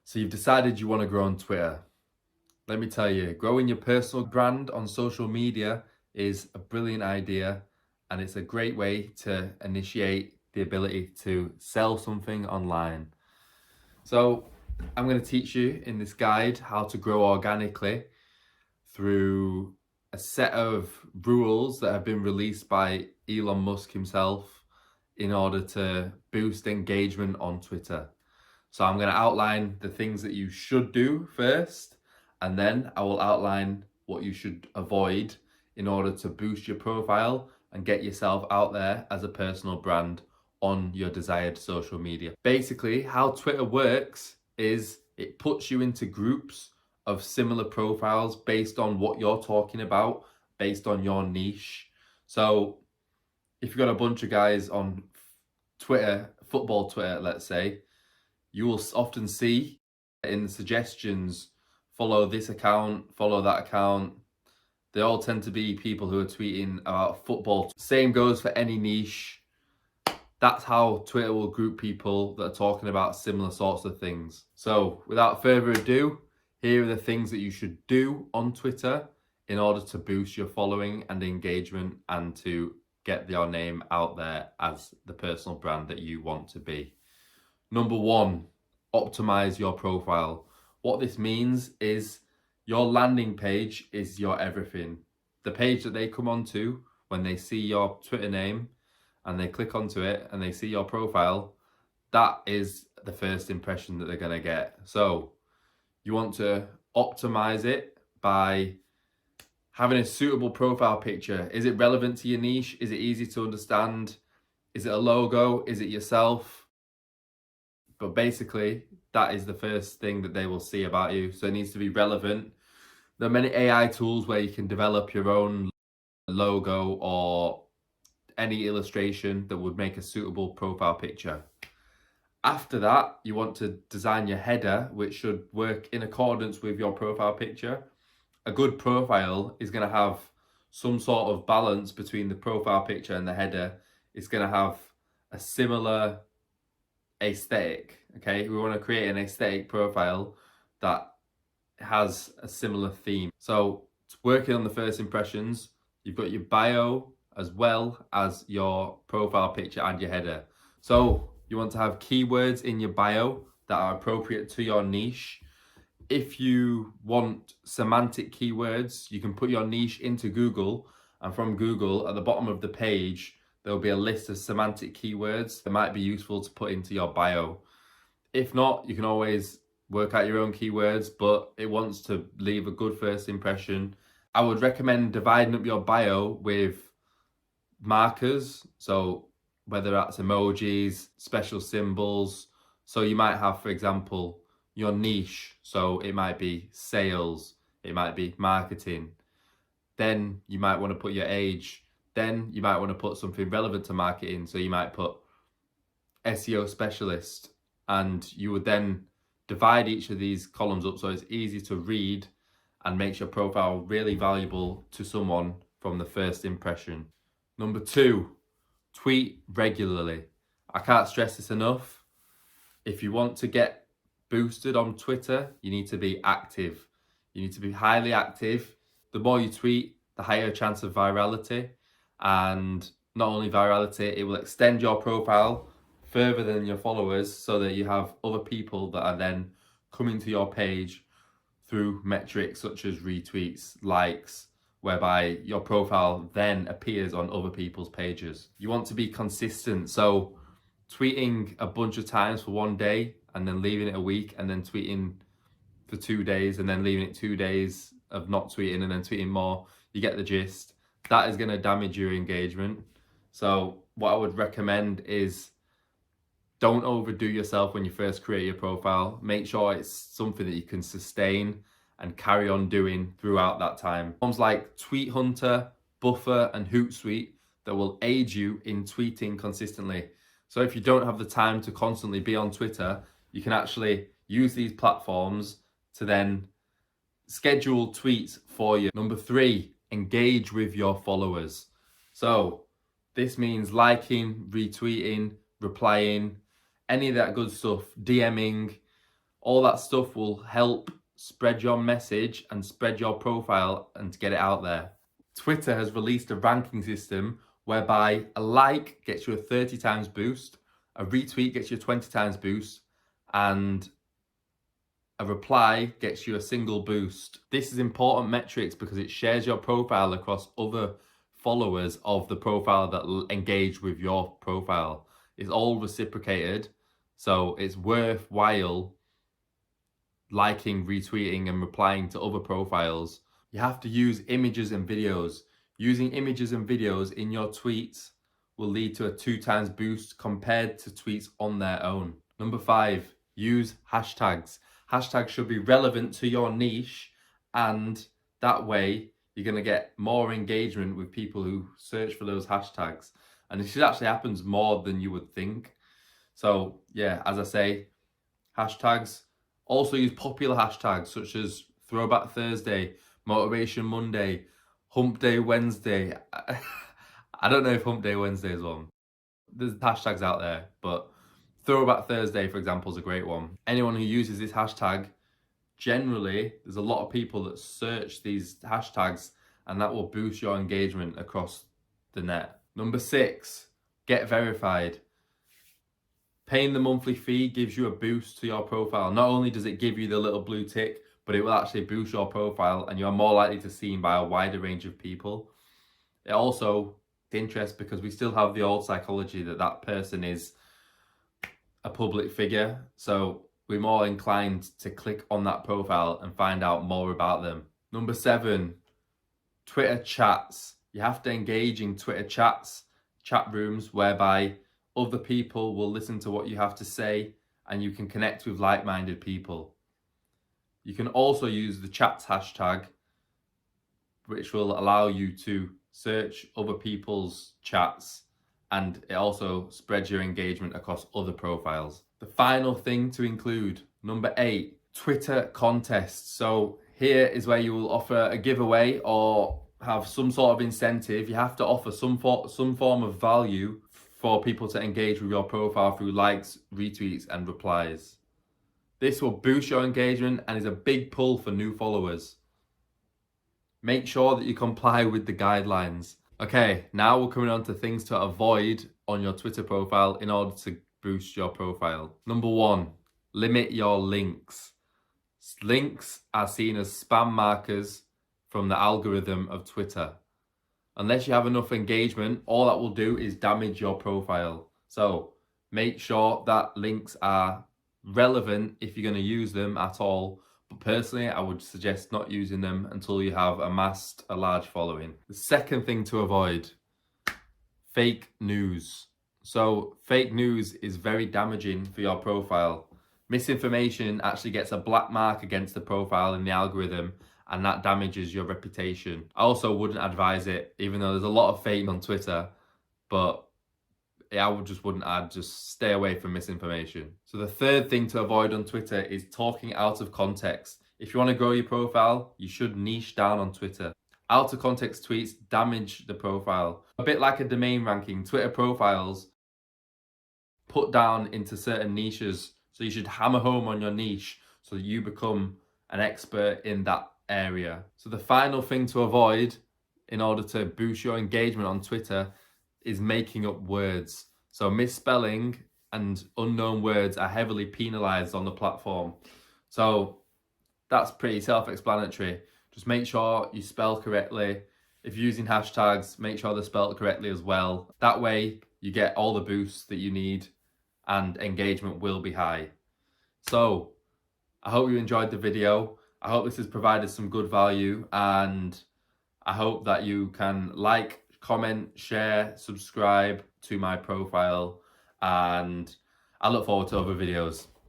So you've decided you want to grow on Twitter. Let me tell you, growing your personal brand on social media is a brilliant idea, and it's a great way to initiate the ability to sell something online. So I'm going to teach you in this guide how to grow organically through a set of rules that have been released by Elon Musk himself in order to boost engagement on Twitter. So I'm going to outline the things that you should do first, and then I will outline what you should avoid in order to boost your profile and get yourself out there as a personal brand on your desired social media. Basically, how Twitter works is it puts you into groups of similar profiles based on what you're talking about, based on your niche. So if you've got a bunch of guys on Twitter, football Twitter, let's say, you will often see in the suggestions, follow this account, follow that account. They all tend to be people who are tweeting about football. Same goes for any niche. That's how Twitter will group people that are talking about similar sorts of things. So without further ado, here are the things that you should do on Twitter in order to boost your following and engagement and to get your name out there as the personal brand that you want to be. Number one, optimize your profile. What this means is your landing page is your everything. The page that they come onto when they see your Twitter name and they click onto it and they see your profile, that is the first impression that they're going to get. So you want to optimize it by having a suitable profile picture. Is it relevant to your niche? Is it easy to understand? Is it a logo? Is it yourself? But basically, that is the first thing that they will see about you. So it needs to be relevant. There are many AI tools where you can develop your own logo or any illustration that would make a suitable profile picture. After that, you want to design your header, which should work in accordance with your profile picture. A good profile is going to have some sort of balance between the profile picture and the header. It's going to have a similar aesthetic. Okay, we want to create an aesthetic profile that has a similar theme. So working on the first impressions, you've got your bio as well as your profile picture and your header. So you want to have keywords in your bio that are appropriate to your niche. If you want semantic keywords, you can put your niche into Google, and from Google at the bottom of the page there'll be a list of semantic keywords that might be useful to put into your bio. If not, you can always work out your own keywords, but it wants to leave a good first impression. I would recommend dividing up your bio with markers, so whether that's emojis, special symbols. So you might have, for example, your niche, so it might be sales, it might be marketing. Then you might want to put your age. Then you might want to put something relevant to marketing, so you might put SEO specialist, and you would then divide each of these columns up so it's easy to read and makes your profile really valuable to someone from the first impression. Number two, tweet regularly. I can't stress this enough. If you want to get boosted on Twitter, you need to be active. You need to be highly active. The more you tweet, the higher chance of virality. And not only virality, it will extend your profile further than your followers so that you have other people that are then coming to your page through metrics such as retweets, likes, whereby your profile then appears on other people's pages. You want to be consistent, so tweeting a bunch of times for one day and then leaving it a week and then tweeting for 2 days and then leaving it 2 days of not tweeting and then tweeting more, you get the gist. That is going to damage your engagement. So what I would recommend is don't overdo yourself when you first create your profile. Make sure it's something that you can sustain and carry on doing throughout that time. Platforms like Tweet Hunter, Buffer, and Hootsuite that will aid you in tweeting consistently. So if you don't have the time to constantly be on Twitter, you can actually use these platforms to then schedule tweets for you. Number three, engage with your followers. So This means liking, retweeting, replying, any of that good stuff, DMing, all that stuff will help spread your message and spread your profile and to get it out there. Twitter has released a ranking system whereby a like gets you a 30 times boost, a retweet gets you a 20 times boost, and a reply gets you a single boost. This is important metrics because it shares your profile across other followers of the profile that engage with your profile. It's all reciprocated, so it's worthwhile liking, retweeting, and replying to other profiles. You have to use images and videos. Using images and videos in your tweets will lead to a 2 times boost compared to tweets on their own. Number 5, use hashtags. Hashtags should be relevant to your niche, and that way you're going to get more engagement with people who search for those hashtags. And this actually happens more than you would think. So yeah, as I say, hashtags. Also use popular hashtags such as Throwback Thursday, Motivation Monday, Hump Day Wednesday. I don't know if Hump Day Wednesday is one. There's hashtags out there, but Throwback Thursday, for example, is a great one. Anyone who uses this hashtag, generally, there's a lot of people that search these hashtags, and that will boost your engagement across the net. Number 6, get verified. Paying the monthly fee gives you a boost to your profile. Not only does it give you the little blue tick, but it will actually boost your profile and you're more likely to be seen by a wider range of people. It also interests because we still have the old psychology that that person is a public figure. So we're more inclined to click on that profile and find out more about them. Number 7, Twitter chats. You have to engage in Twitter chats, chat rooms, whereby other people will listen to what you have to say and you can connect with like-minded people. You can also use the chats hashtag, which will allow you to search other people's chats, and it also spreads your engagement across other profiles. The final thing to include, number 8, Twitter contests. So here is where you will offer a giveaway or have some sort of incentive. You have to offer some form of value for people to engage with your profile through likes, retweets, and replies. This will boost your engagement and is a big pull for new followers. Make sure that you comply with the guidelines. Okay, now we're coming on to things to avoid on your Twitter profile in order to boost your profile. Number 1, limit your links. Links are seen as spam markers from the algorithm of Twitter. Unless you have enough engagement, all that will do is damage your profile. So make sure that links are relevant if you're going to use them at all. But personally, I would suggest not using them until you have amassed a large following. The second thing to avoid, fake news. So fake news is very damaging for your profile. Misinformation actually gets a black mark against the profile in the algorithm, and that damages your reputation. I also wouldn't advise it, even though there's a lot of fake on Twitter, but just stay away from misinformation. So the third thing to avoid on Twitter is talking out of context. If you want to grow your profile, you should niche down on Twitter. Out of context tweets damage the profile. A bit like a domain ranking, Twitter profiles put down into certain niches. So you should hammer home on your niche so that you become an expert in that area. So the final thing to avoid in order to boost your engagement on Twitter is making up words. So misspelling and unknown words are heavily penalized on the platform. So that's pretty self-explanatory. Just make sure you spell correctly. If you're using hashtags, make sure they're spelled correctly as well. That way you get all the boosts that you need and engagement will be high. So I hope you enjoyed the video. I hope this has provided some good value, and I hope that you can like, comment, share, subscribe to my profile, and I look forward to other videos.